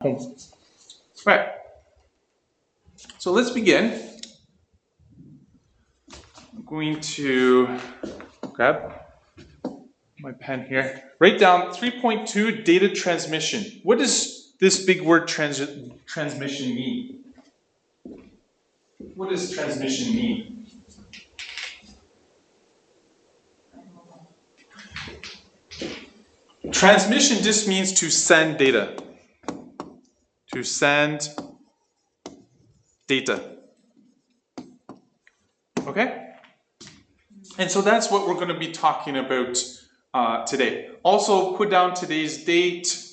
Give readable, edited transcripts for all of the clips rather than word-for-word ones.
home. Right. So let's begin. I'm going to grab my pen here. Write down 3.2 data transmission. What does this big word transmission mean? What does transmission mean? Transmission just means to send data. To send data. Okay? And so that's what we're going to be talking about today. Also, put down today's date.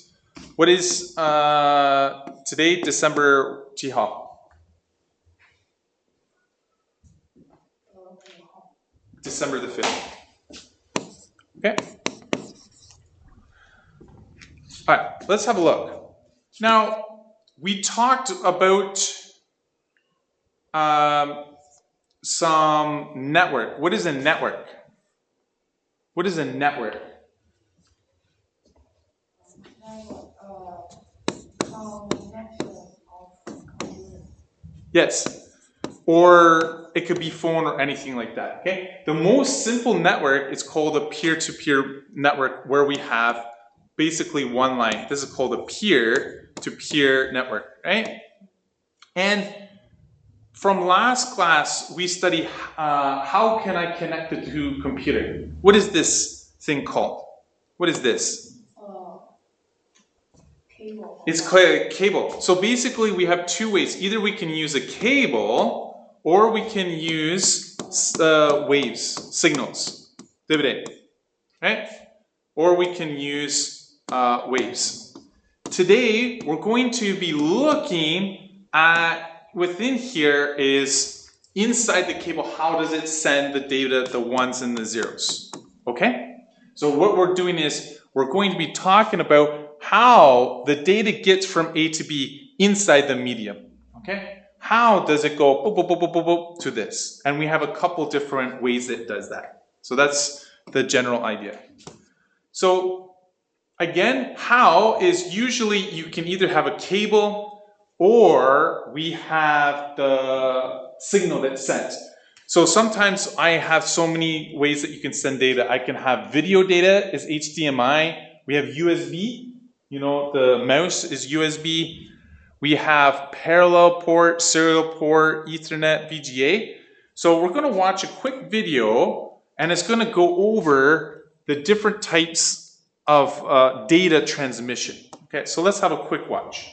What is today? December 几号? December the 5th. Okay? All right, let's have a look. Now, we talked about some network. What is a network? What is a network? Yes, or it could be phone or anything like that, okay? The most simple network is called a peer-to-peer network where we have basically one line. This is called a peer-to-peer network, right? And from last class, we studied how can I connect the two computers. What is this thing called? What is this? Cable. It's called a cable. So basically we have two ways. Either we can use a cable or we can use waves, signals. Right? Or we can use waves. Today we're going to be looking at, within here is inside the cable, how does it send the data, the ones and the zeros. Okay? So what we're doing is we're going to be talking about how the data gets from A to B inside the medium. Okay? How does it go boop, boop, boop, boop, boop, boop, to this? And we have a couple different ways it does that. So that's the general idea. So again, how is usually you can either have a cable or we have the signal that's sent. So sometimes I have so many ways that you can send data. I can have video data is HDMI. We have USB. You know, the mouse is USB. We have parallel port, serial port, Ethernet, VGA. So we're going to watch a quick video, and it's going to go over the different types of data transmission. Okay, so let's have a quick watch.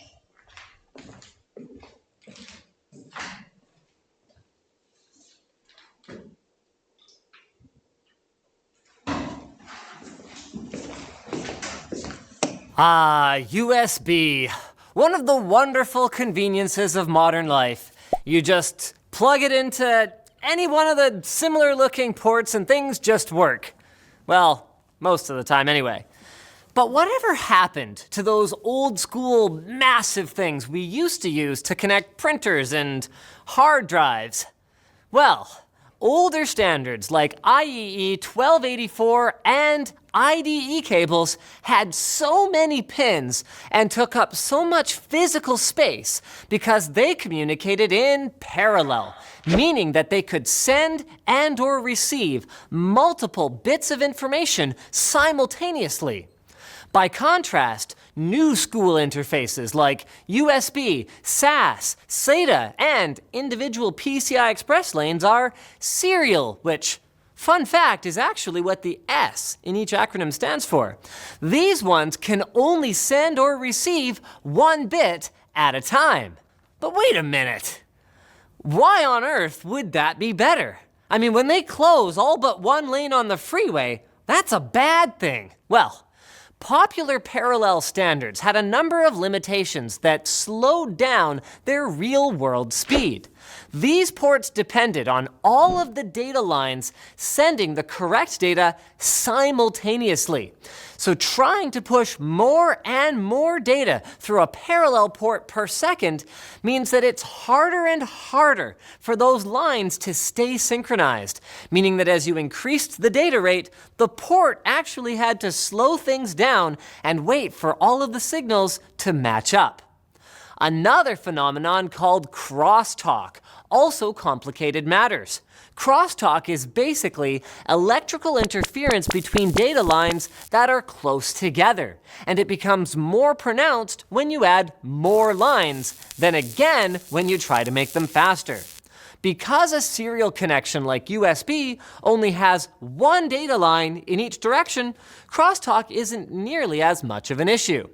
USB. One of the wonderful conveniences of modern life. You just plug it into any one of the similar looking ports and things just work. Well, most of the time anyway. But whatever happened to those old school massive things we used to use to connect printers and hard drives? Well, older standards like IEEE 1284 and IDE cables had so many pins and took up so much physical space because they communicated in parallel, meaning that they could send and or receive multiple bits of information simultaneously. By contrast, new school interfaces like USB, SAS, SATA, and individual PCI Express lanes are serial, which, fun fact, is actually what the S in each acronym stands for. These ones can only send or receive one bit at a time. But wait a minute. Why on earth would that be better? I mean, when they close all but one lane on the freeway, that's a bad thing. Well, popular parallel standards had a number of limitations that slowed down their real-world speed. These ports depended on all of the data lines sending the correct data simultaneously. So trying to push more and more data through a parallel port per second means that it's harder and harder for those lines to stay synchronized, meaning that as you increased the data rate, the port actually had to slow things down and wait for all of the signals to match up. Another phenomenon called crosstalk also complicated matters. Crosstalk is basically electrical interference between data lines that are close together, and it becomes more pronounced when you add more lines than again when you try to make them faster. Because a serial connection like USB only has one data line in each direction, crosstalk isn't nearly as much of an issue.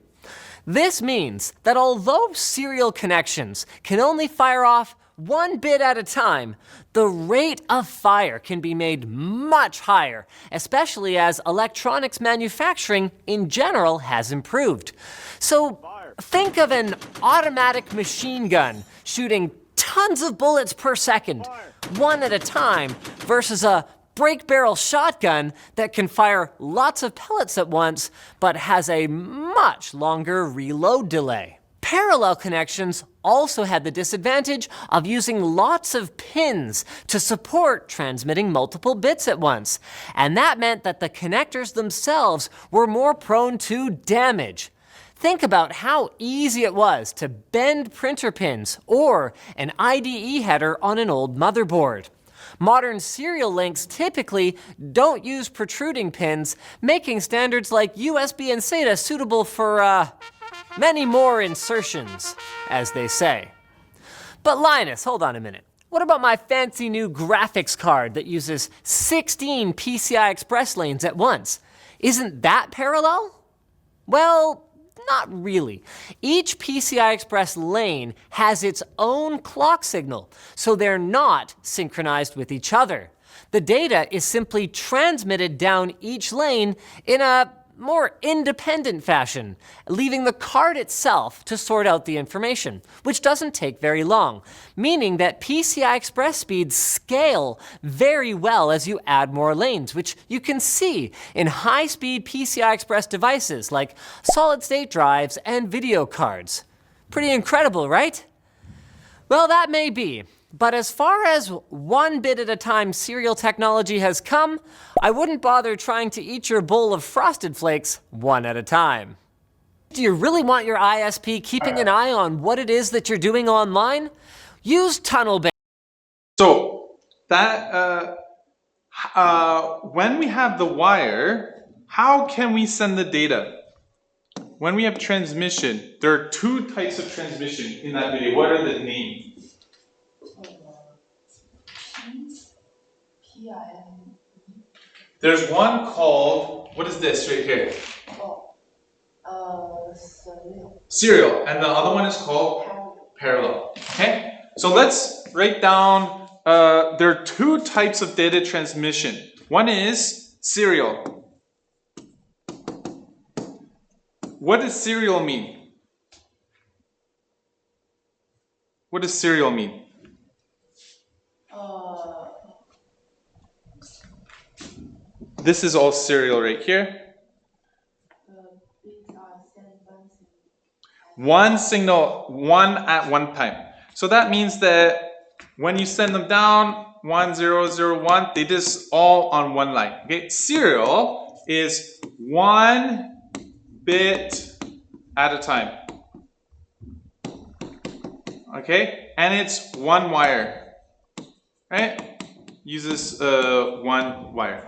This means that although serial connections can only fire off one bit at a time, the rate of fire can be made much higher, especially as electronics manufacturing in general has improved. So think of an automatic machine gun shooting tons of bullets per second, one at a time, versus a break barrel shotgun that can fire lots of pellets at once, but has a much longer reload delay. Parallel connections also had the disadvantage of using lots of pins to support transmitting multiple bits at once, and that meant that the connectors themselves were more prone to damage. Think about how easy it was to bend printer pins or an IDE header on an old motherboard. Modern serial links typically don't use protruding pins, making standards like USB and SATA suitable for, many more insertions, as they say. But Linus, hold on a minute. What about my fancy new graphics card that uses 16 PCI Express lanes at once? Isn't that parallel? Well, not really. Each PCI Express lane has its own clock signal, so they're not synchronized with each other. The data is simply transmitted down each lane in a more independent fashion, leaving the card itself to sort out the information, which doesn't take very long, meaning that PCI Express speeds scale very well as you add more lanes, which you can see in high-speed PCI Express devices like solid-state drives and video cards. Pretty incredible, right? Well, that may be. But as far as one bit at a time serial technology has come, I wouldn't bother trying to eat your bowl of Frosted Flakes one at a time. Do you really want your ISP keeping an eye on what it is that you're doing online? Use tunnel-based. So that when we have the wire, how can we send the data? When we have transmission, there are two types of transmission in that video. What are the names? There's one called, what is this right here? Serial. Serial, and the other one is called parallel. Okay, so let's write down, there are two types of data transmission. One is serial. What does serial mean? What does serial mean? This is all serial right here. One signal, one at one time. So that means that when you send them down, 1, 0, 0, 1, they just all on one line. Okay, serial is one bit at a time. Okay, and it's one wire, right? Uses one wire.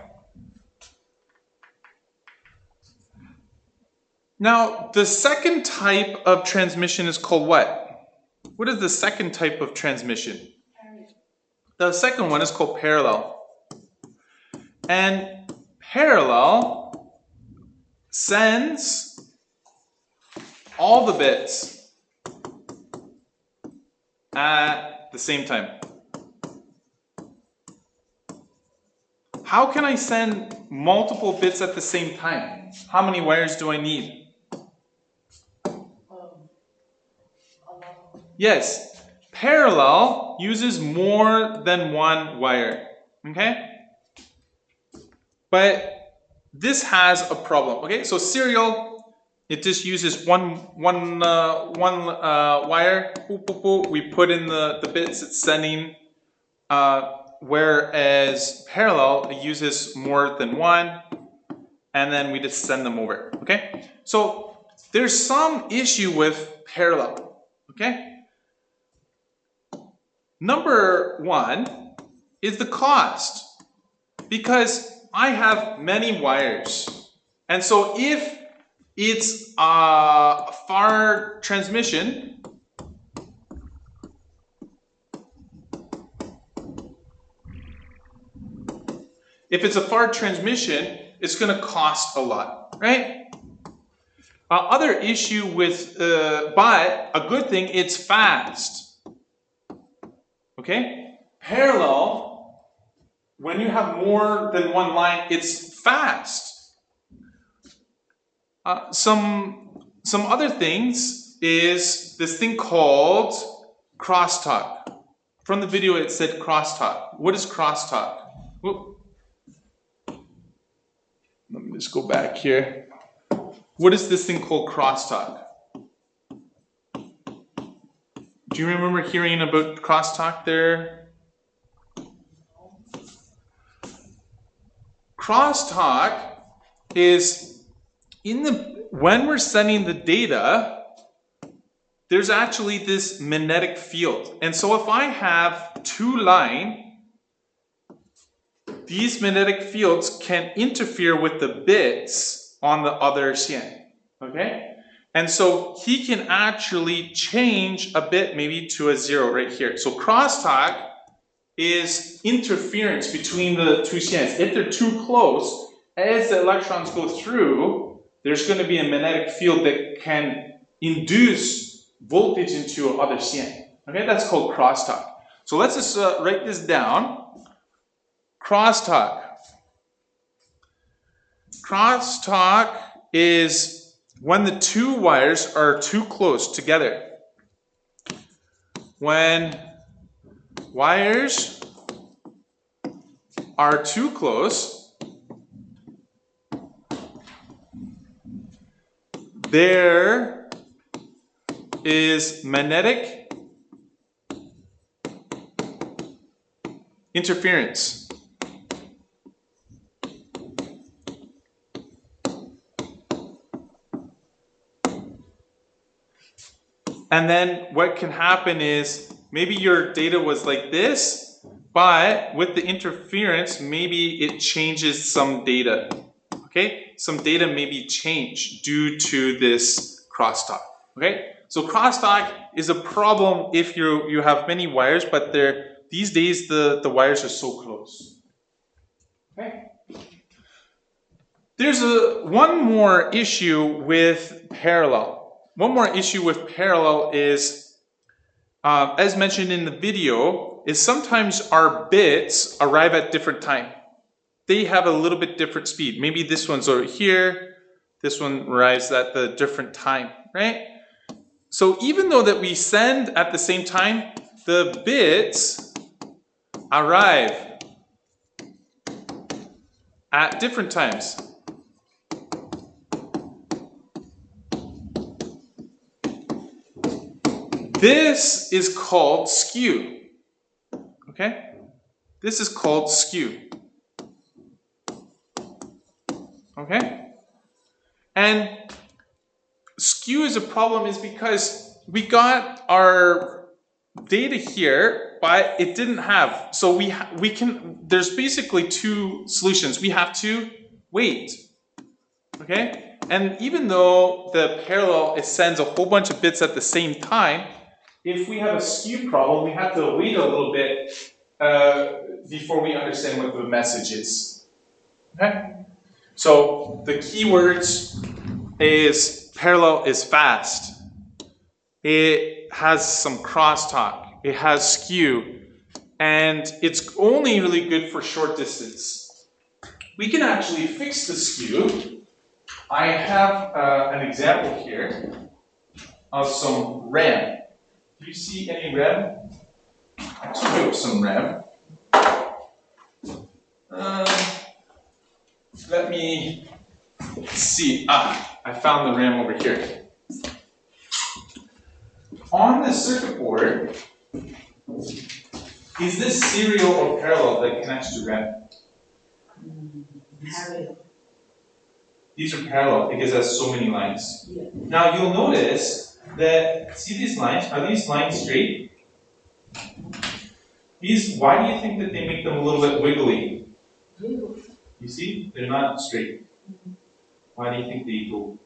Now, the second type of transmission is called what? What is the second type of transmission? The second one is called parallel. And parallel sends all the bits at the same time. How can I send multiple bits at the same time? How many wires do I need? Yes, parallel uses more than one wire, okay? But this has a problem, okay? So serial, it just uses one wire. Boop, boop, boop. We put in the bits it's sending, whereas parallel, it uses more than one, and then we just send them over, okay? So there's some issue with parallel. Okay? Number one is the cost, because I have many wires. And so if it's a far transmission, it's going to cost a lot, right? Other issue with, but a good thing, it's fast. Okay? Parallel, when you have more than one line, it's fast. Some other things is this thing called crosstalk. From the video it said crosstalk. What is crosstalk? Whoop. Let me just go back here. What is this thing called crosstalk? Do you remember hearing about crosstalk there? Crosstalk is when we're sending the data, there's actually this magnetic field. And so if I have two lines, these magnetic fields can interfere with the bits on the other xian. Okay? And so he can actually change a bit maybe to a 0 right here. So crosstalk is interference between the two xians. If they're too close, as the electrons go through, there's going to be a magnetic field that can induce voltage into other xian. Okay, that's called crosstalk. So let's just write this down. Crosstalk. Crosstalk is when the two wires are too close together. When wires are too close, there is magnetic interference. And then what can happen is maybe your data was like this, but with the interference, maybe it changes some data. Okay, some data may be changed due to this crosstalk. Okay, so crosstalk is a problem if you have many wires, but these days the wires are so close. Okay. There's one more issue with parallel. One more issue with parallel is, as mentioned in the video, is sometimes our bits arrive at different time. They have a little bit different speed. Maybe this one's over here, this one arrives at the different time, right? So even though that we send at the same time, the bits arrive at different times. This is called skew. Okay? This is called skew. Okay? And skew is a problem is because we got our data here, but it didn't have. So there's basically two solutions. We have to wait. Okay? And even though the parallel, it sends a whole bunch of bits at the same time, if we have a skew problem, we have to wait a little bit before we understand what the message is. Okay? So the keywords is parallel is fast. It has some crosstalk. It has skew. And it's only really good for short distance. We can actually fix the skew. I have an example here of some RAM. Do you see any RAM? Let's do some RAM. Let me see. I found the RAM over here. On the circuit board is this serial or parallel that connects to RAM? Parallel. These are parallel because it has so many lines. Yeah. Now you'll notice that, see these lines? Are these lines straight? These, why do you think that they make them a little bit wiggly? You see? They're not straight. Why do you think they go?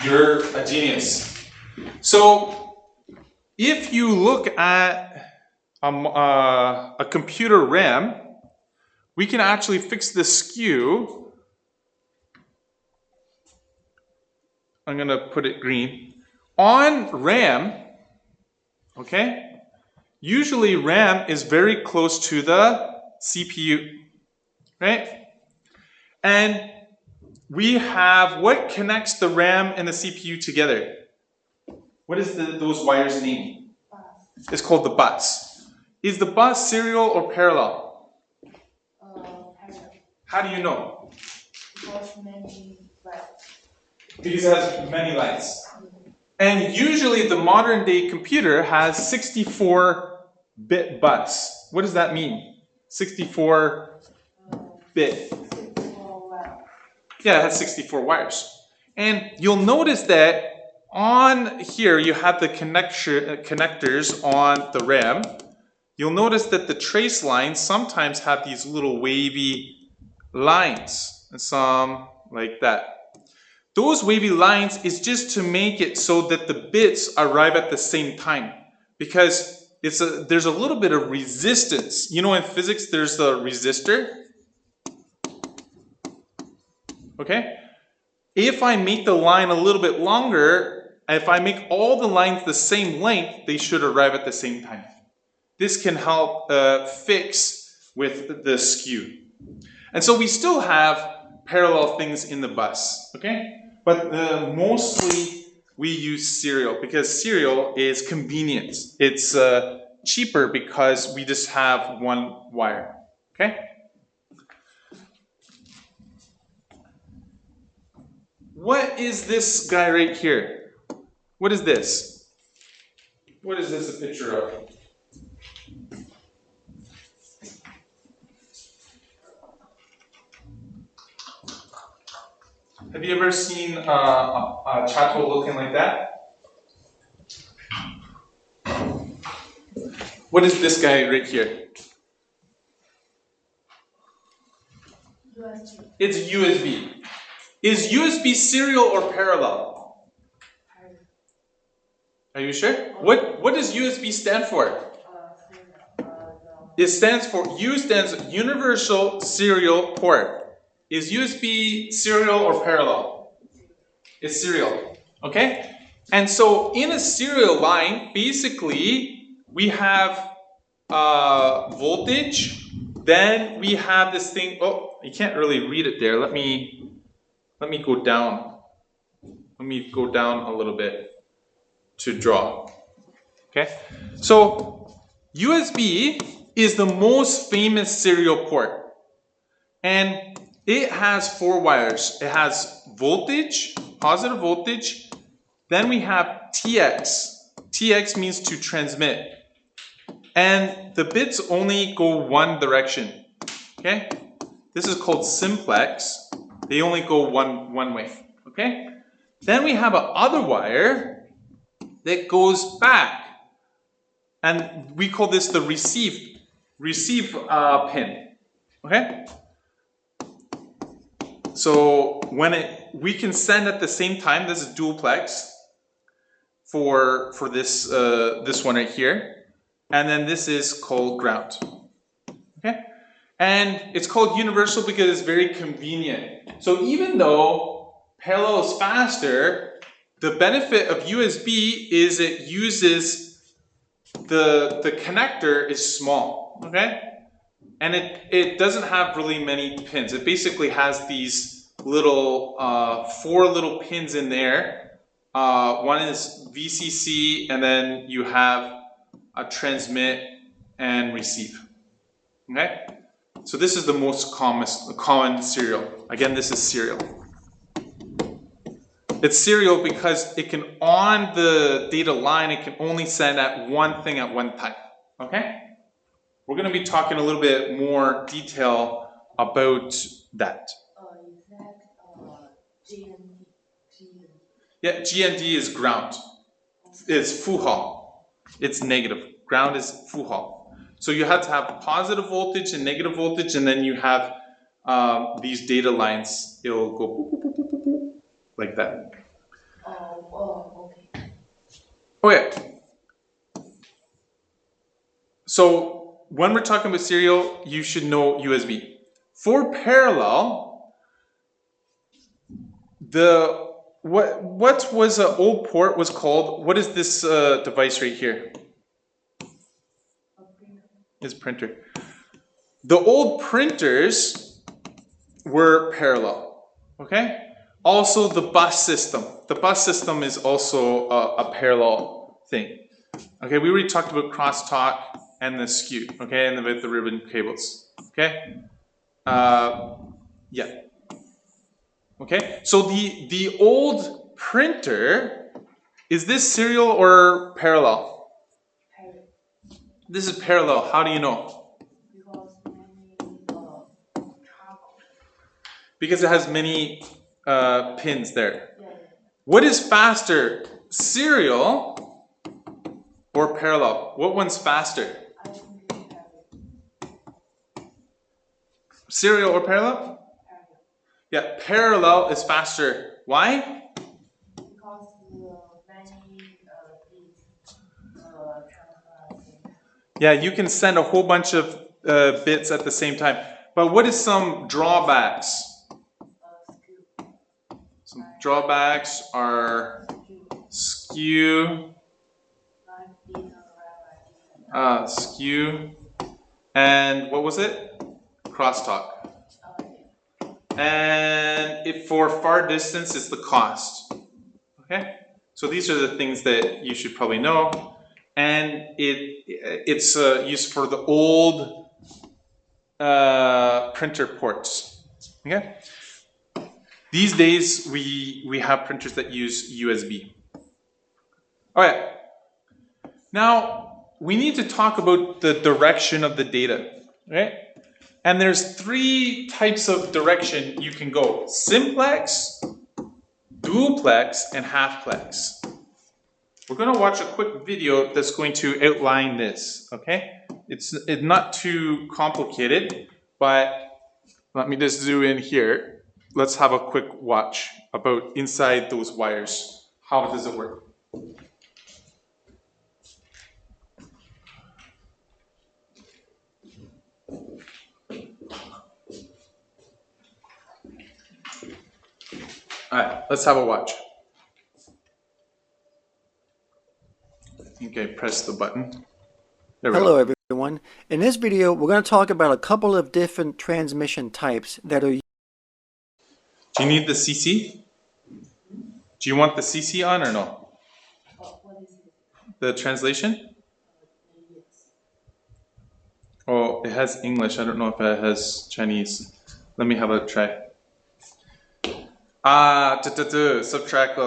You're a genius. So, if you look at a computer RAM, we can actually fix the skew. I'm going to put it green. On RAM, okay, usually RAM is very close to the CPU, right? And we have, what connects the RAM and the CPU together? What is those wires name? It's called the bus. Is the bus serial or parallel? Parallel. How do you know? Because many lights. Because it has many lights. And usually the modern day computer has 64-bit bus. What does that mean? 64-bit. 64 lights. Yeah, it has 64 wires. And you'll notice that on here you have the connectors on the RAM. You'll notice that the trace lines sometimes have these little wavy lines, and some like that. Those wavy lines is just to make it so that the bits arrive at the same time, because there's a little bit of resistance. You know, in physics there's the resistor. Okay? If I make the line a little bit longer, if I make all the lines the same length, they should arrive at the same time. This can help fix with the skew. And so we still have parallel things in the bus, okay? But mostly we use serial because serial is convenient. It's cheaper because we just have one wire, okay? What is this guy right here? What is this? What is this a picture of? Have you ever seen a chato looking like that? What is this guy right here? USB. It's USB. Is USB serial or parallel? Are you sure? What does USB stand for? It stands for, U stands for Universal Serial Port. Is USB serial or parallel? It's serial, okay? And so in a serial line, basically, we have voltage, then we have this thing, oh, you can't really read it there. Let me go down. Let me go down a little bit to draw, okay? So USB is the most famous serial port. And it has 4 wires. It has voltage, positive voltage. Then we have TX. TX means to transmit. And the bits only go one direction. Okay? This is called simplex. They only go one way. Okay? Then we have a other wire that goes back. And we call this the receive pin. Okay? So when we can send at the same time, this is dualplex for this this one right here, and then this is called ground. Okay, and it's called universal because it's very convenient. So even though parallel is faster, the benefit of USB is it uses the connector is small. Okay. And it doesn't have really many pins. It basically has these little 4 little pins in there. One is VCC, and then you have a transmit and receive. Okay? So this is the most common serial. Again, this is serial. It's serial because it can, on the data line, it can only send at one thing at one time. Okay? We're going to be talking a little bit more detail about that. Is that GND? Yeah, GND is ground. It's fuhao. It's negative. Ground is fuhao. So you have to have positive voltage and negative voltage, and then you have these data lines. It'll go boop, boop, boop, boop, boop, boop, like that. Okay. Okay. So when we're talking about serial, you should know USB. For parallel, what was an old port was called? What is this device right here? Is printer. The old printers were parallel. Okay. Also, the bus system. The bus system is also a parallel thing. Okay, we already talked about crosstalk and the skew. Okay, and about the ribbon cables. Okay. Yeah. Okay. So the old printer, is this serial or parallel? This is parallel. How do you know? Because many Because it has many pins there. Yeah. What is faster, serial or parallel? What one's faster? I think we have it. Serial or parallel? Yeah, parallel is faster. Why? Because many bits transfer. Yeah, you can send a whole bunch of bits at the same time. But what is some drawbacks? Some drawbacks are skew, and what was it? Crosstalk. And if for far distance, it's the cost. Okay, so these are the things that you should probably know. And it's used for the old printer ports. Okay. These days we have printers that use USB. All right. Now we need to talk about the direction of the data. Right? And there's 3 types of direction you can go: simplex, duplex, and halfplex. We're going to watch a quick video that's going to outline this, okay? It's not too complicated, but let me just zoom in here. Let's have a quick watch about inside those wires. How does it work? All right, let's have a watch. I think I pressed the button. There we Hello go. everyone. In this video we're going to talk about a couple of different transmission types that are. Do you need the CC? Do you want the CC on or no? What is it? The translation? Yes. Oh, it has English. I don't know if it has Chinese. Let me have a try. Subtract.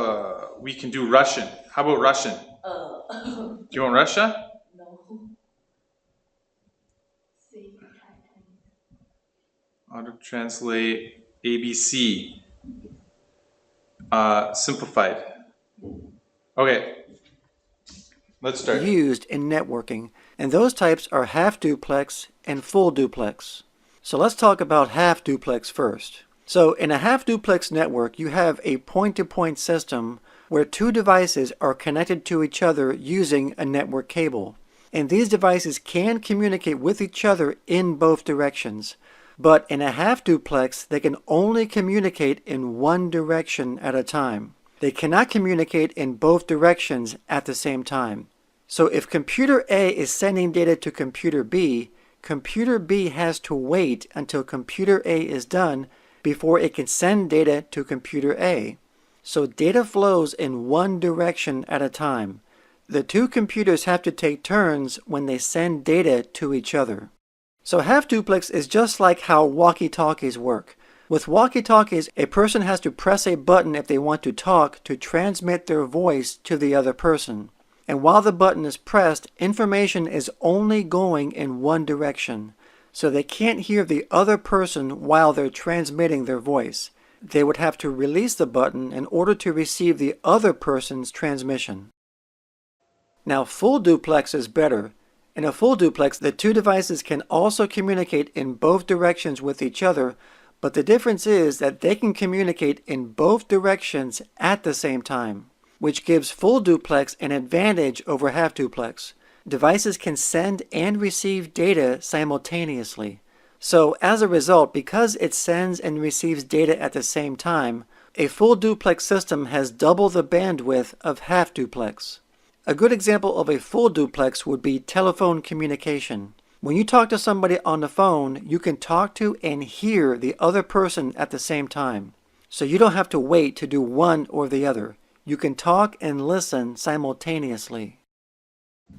We can do Russian. How about Russian? Do you want Russia? No. See, Auto translate ABC. Simplified. Okay. Let's start. Used in networking, and those types are half duplex and full duplex. So let's talk about half duplex first. So in a half duplex network, you have a point-to-point system where 2 devices are connected to each other using a network cable. And these devices can communicate with each other in both directions. But in a half duplex, they can only communicate in one direction at a time. They cannot communicate in both directions at the same time. So if computer A is sending data to computer B has to wait until computer A is done before it can send data to computer A. So data flows in one direction at a time. The 2 computers have to take turns when they send data to each other. So half duplex is just like how walkie-talkies work. With walkie-talkies, a person has to press a button if they want to talk to transmit their voice to the other person. And while the button is pressed, information is only going in one direction. so they can't hear the other person while they're transmitting their voice. They would have to release the button in order to receive the other person's transmission. Now, full duplex is better. In a full duplex, the two devices can also communicate in both directions with each other, but the difference is that they can communicate in both directions at the same time, which gives full duplex an advantage over half duplex. Devices can send and receive data simultaneously. So as a result, because it sends and receives data at the same time, a full duplex system has double the bandwidth of half duplex. A good example of a full duplex would be telephone communication. When you talk to somebody on the phone, you can talk to and hear the other person at the same time. So you don't have to wait to do one or the other. You can talk and listen simultaneously.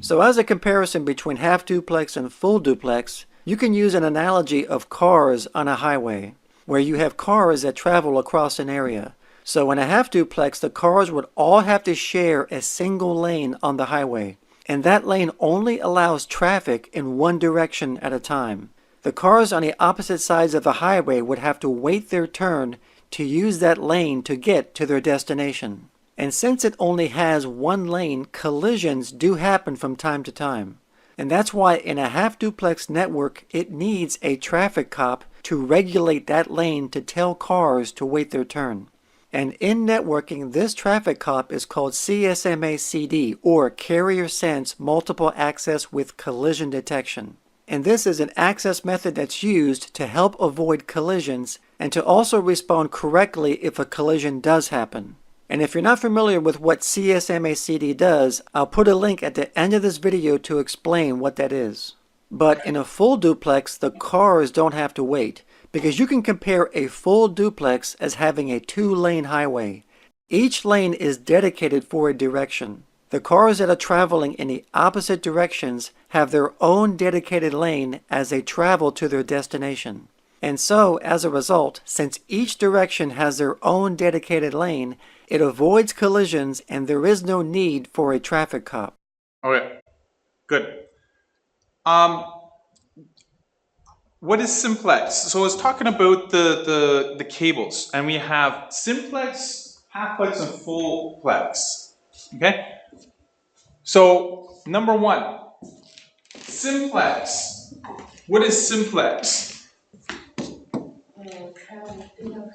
So as a comparison between half duplex and full duplex, you can use an analogy of cars on a highway, where you have cars that travel across an area. So in a half duplex, the cars would all have to share a single lane on the highway, and that lane only allows traffic in one direction at a time. The cars on the opposite sides of the highway would have to wait their turn to use that lane to get to their destination. And since it only has one lane, collisions do happen from time to time. And that's why in a half duplex network, it needs a traffic cop to regulate that lane to tell cars to wait their turn. And in networking, this traffic cop is called CSMA-CD, or Carrier Sense Multiple Access with Collision Detection. And this is an access method that's used to help avoid collisions and to also respond correctly if a collision does happen. And if you're not familiar with what CSMA-CD does, I'll put a link at the end of this video to explain what that is. But in a full duplex, the cars don't have to wait, because you can compare a full duplex as having a two-lane highway. Each lane is dedicated for a direction. The cars that are traveling in the opposite directions have their own dedicated lane as they travel to their destination. And so, as a result, since each direction has their own dedicated lane, it avoids collisions and there is no need for a traffic cop. Okay, good. What is simplex? So it's talking about the cables, and we have simplex, halfplex, and fullplex. Okay? So number one, simplex. What is simplex?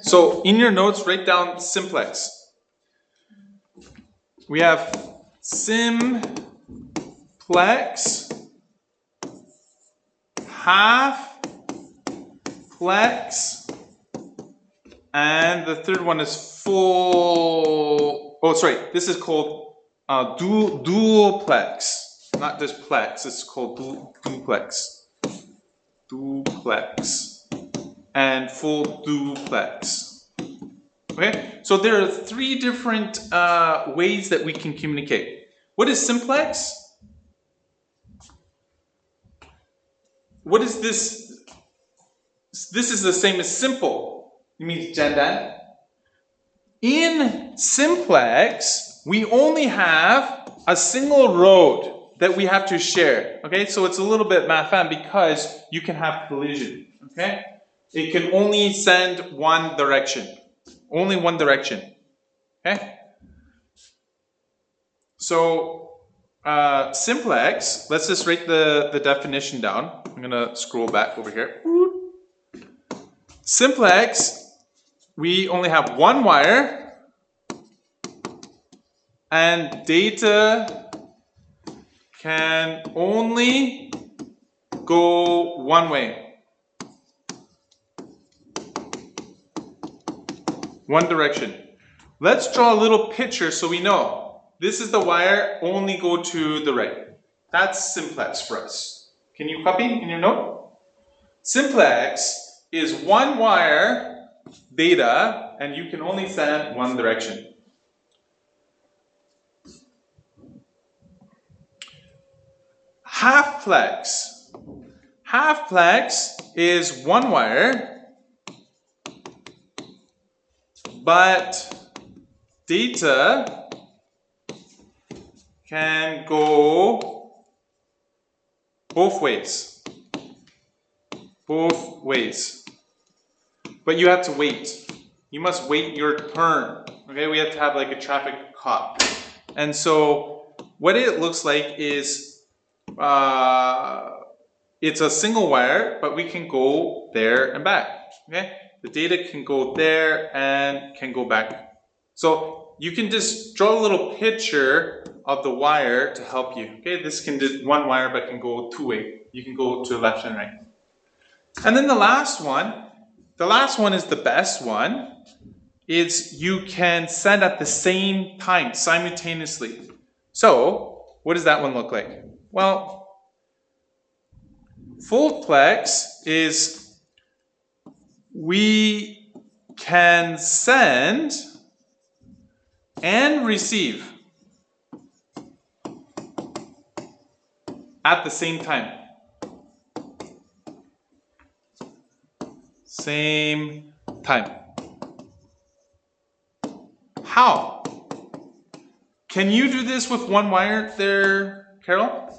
So in your notes, write down simplex. We have simplex, halfplex, and the third one is full. Oh, sorry. This is called dualplex, not just plex. It's called duplex, duplex, and full duplex. Okay, so there are three different ways that we can communicate. What is simplex? What is this? This is the same as simple. It means jandan. In simplex, we only have a single road that we have to share. Okay, so it's a little bit math because you can have collision. Okay, it can only send one direction. Only one direction. Okay? So, simplex, let's just write the definition down. I'm going to scroll back over here. Simplex, we only have one wire, and data can only go one way. One direction. Let's draw a little picture so we know. This is the wire, only go to the right. That's simplex for us. Can you copy in your note? Simplex is one wire data, and you can only send one direction. Halfplex. Halfplex is one wire, but data can go both ways. Both ways. But you have to wait. You must wait your turn. Okay, we have to have like a traffic cop. And so what it looks like is it's a single wire, but we can go there and back. Okay, the data can go there and can go back. So you can just draw a little picture of the wire to help you. Okay, this can just one wire, but can go two-way. You can go to left and right. And then the last one is the best one. Is you can send at the same time, simultaneously. So what does that one look like? Well, fullplex is we can send and receive at the same time. Same time. How? Can you do this with one wire there, Carol?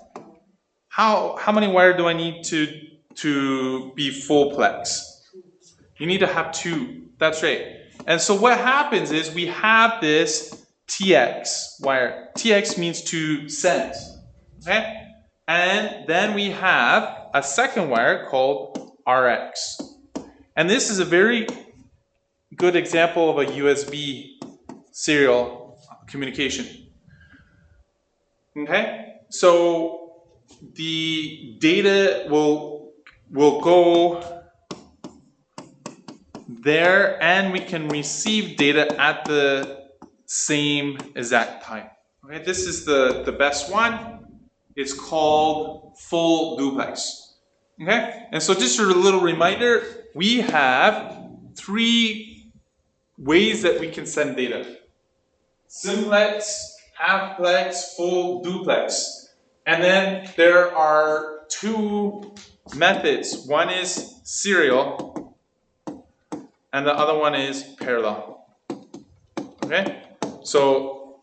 How many wire do I need to be fullplex? You need to have two. That's right. And so what happens is we have this TX wire. TX means to send. Okay? And then we have a second wire called RX. And this is a very good example of a USB serial communication. Okay? So the data will go there, and we can receive data at the same exact time. Okay, this is the best one. It's called full duplex. Okay, and so just a little reminder, we have 3 ways that we can send data: simplex, halfplex, full duplex. And then there are 2 methods. One is serial, and the other one is parallel. Okay? So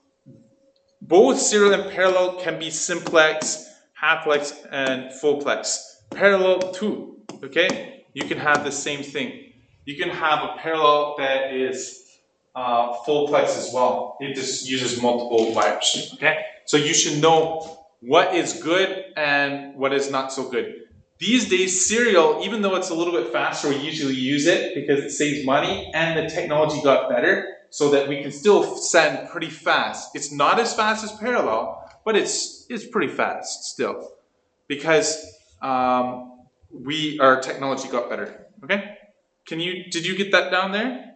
both serial and parallel can be simplex, halfplex, and fullplex. Parallel too. Okay? You can have the same thing. You can have a parallel that is fullplex as well. It just uses multiple wires. Okay? So you should know what is good and what is not so good. These days, serial, even though it's a little bit faster, we usually use it because it saves money and the technology got better so that we can still send pretty fast. It's not as fast as parallel, but it's pretty fast still because our technology got better. Okay? Did you get that down there?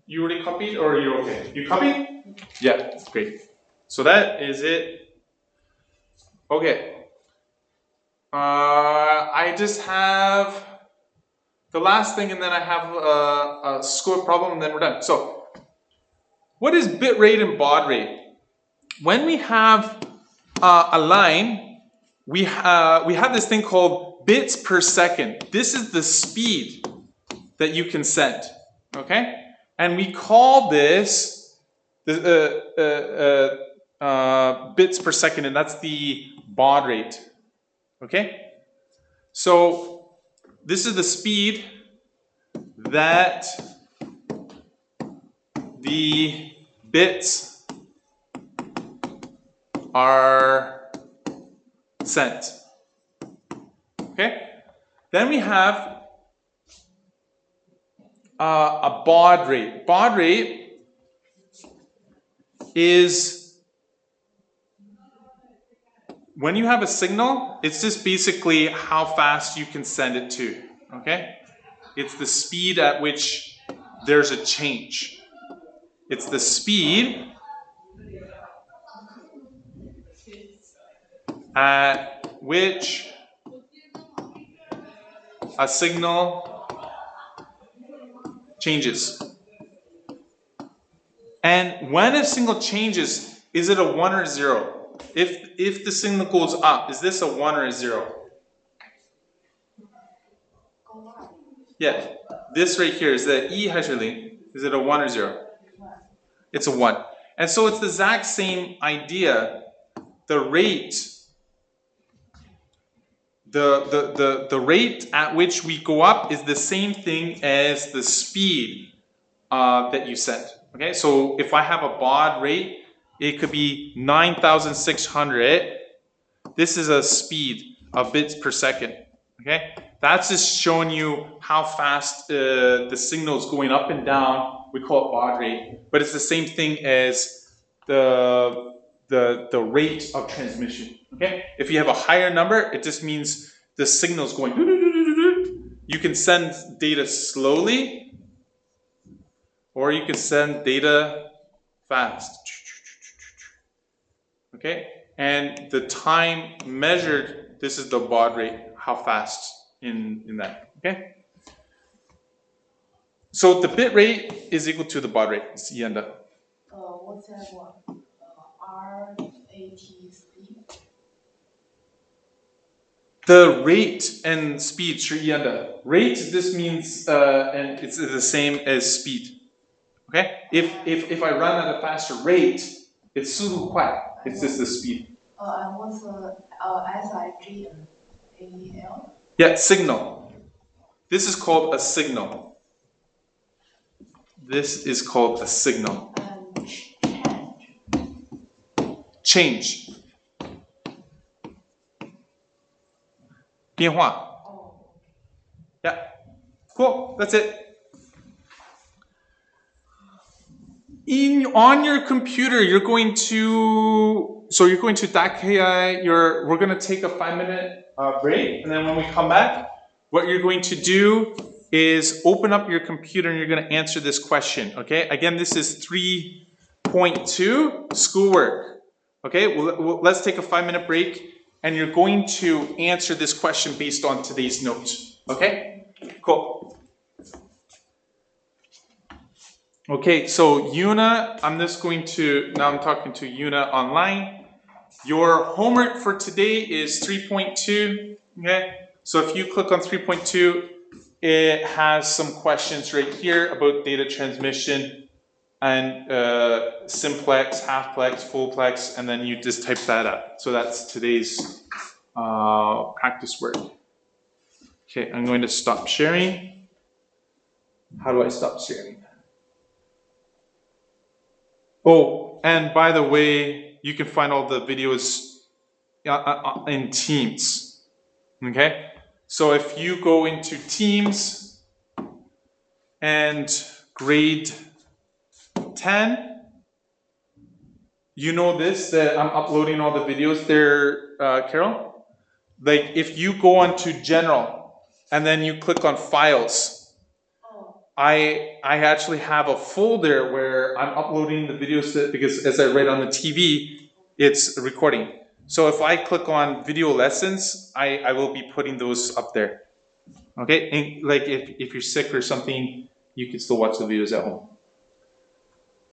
You already copied or are you okay? You copied? Yeah, great. So that is it. Okay. I just have the last thing, and then I have a score problem, and then we're done. So, what is bit rate and baud rate? When we have a line, we have this thing called bits per second. This is the speed that you can send. Okay, and we call this bits per second, and that's the baud rate. Okay, so this is the speed that the bits are sent. Okay, then we have a baud rate. Baud rate is when you have a signal, it's just basically how fast you can send it to, okay? It's the speed at which there's a change. It's the speed at which a signal changes. And when a signal changes, is it a 1 or 0? If the signal goes up, is this a 1 or a 0? Yeah, this right here, is that E Hasherling, is it a 1 or 0? It's a 1. And so it's the exact same idea. The rate the rate at which we go up is the same thing as the speed that you send. Okay, so if I have a baud rate, it could be 9,600. This is a speed of bits per second. Okay, that's just showing you how fast the signal is going up and down. We call it baud rate, but it's the same thing as the rate of transmission. Okay, if you have a higher number, it just means the signal is going. You can send data slowly, or you can send data fast. Okay, and the time measured, this is the baud rate, how fast in that. Okay, so the bit rate is equal to the baud rate. It's yanda. What's that one? RAT speed. The rate and speed 是一样的. Rate, this means and it's the same as speed. Okay, if I run at a faster rate, it's 速度快. It's just the speed. And what's the SIGNAL? Yeah, signal. This is called a signal. This is called a signal. And Change. 变化. oh, Yeah. Cool. That's it. On your computer, you're going to we're going to take a 5-minute break, and then when we come back, what you're going to do is open up your computer and you're going to answer this question. Okay, again, this is 3.2 schoolwork. Okay, let's take a 5-minute break, and you're going to answer this question based on today's notes. Okay, cool. Okay, so Yuna, I'm talking to Yuna online. Your homework for today is 3.2. Okay, so if you click on 3.2, it has some questions right here about data transmission and simplex, halfplex, fullplex, and then you just type that up. So that's today's practice work. Okay, I'm going to stop sharing. How do I stop sharing? Oh, and by the way, you can find all the videos in Teams. Okay, so if you go into Teams and grade 10, you know this, that I'm uploading all the videos there, Carol? Like if you go onto General and then you click on Files, I actually have a folder where I'm uploading the videos because as I write on the TV, it's recording. So if I click on video lessons, I will be putting those up there. Okay, and like if you're sick or something, you can still watch the videos at home.